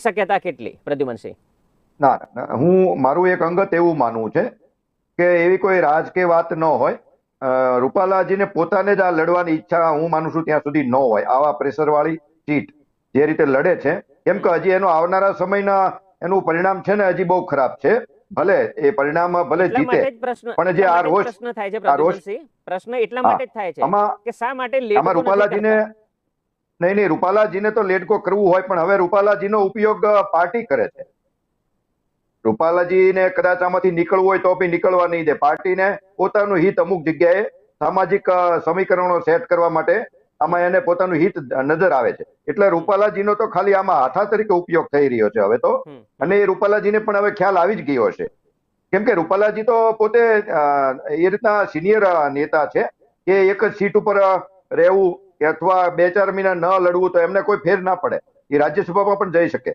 શક્યતા કેટલી, પ્રદ્યુમનસિંહ? ના ના, હું મારું એક અંગત એવું માનવું છે કે એવી કોઈ રાજકીય વાત ન હોય. રૂપાલાજીને પોતાને જ આ લડવાની ઈચ્છા હું માનું છું ત્યાં સુધી ન હોય. આવા પ્રેશરવાળી સીટ જે રીતે લડે છે, કેમ કે હજી એનો આવનારા સમયના એનું પરિણામ છે ને હજી બહુ ખરાબ છે. ભલે એ પરિણામ ભલે જીતે, પણ જે આ રોષ પ્રશ્ન થાય છે પ્રદ્યુમનસિંહ, પ્રશ્ન એટલા માટે જ થાય છે આમાં કે શા માટે આમાં લેડકો નથી રૂપાલાજીને કરતા? નહીં, રૂપાલાજીને તો લેડકો કરવું હોય, પણ હવે રૂપાલાજીનો ઉપયોગ પાર્ટી કરે છે. રૂપાલાજીને કદાચ આમાંથી નીકળવું હોય તો બી નીકળવા નહીં દે. પાર્ટીને પોતાનું હિત અમુક જગ્યાએ સામાજિક સમીકરણો સેટ કરવા માટે આમાં એને પોતાનું હિત નજર આવે છે. એટલે રૂપાલાજીનો તો ખાલી આમાં હાથા તરીકે ઉપયોગ થઈ રહ્યો છે હવે તો. અને એ રૂપાલાજીને પણ હવે ખ્યાલ આવી જ ગયો હશે, કેમ કે રૂપાલાજી તો પોતે એ રીતના સિનિયર નેતા છે કે એક જ સીટ ઉપર રહેવું અથવા 2-4 મહિના ન લડવું તો એમને કોઈ ફેર ના પડે. એ રાજ્યસભામાં પણ જઈ શકે.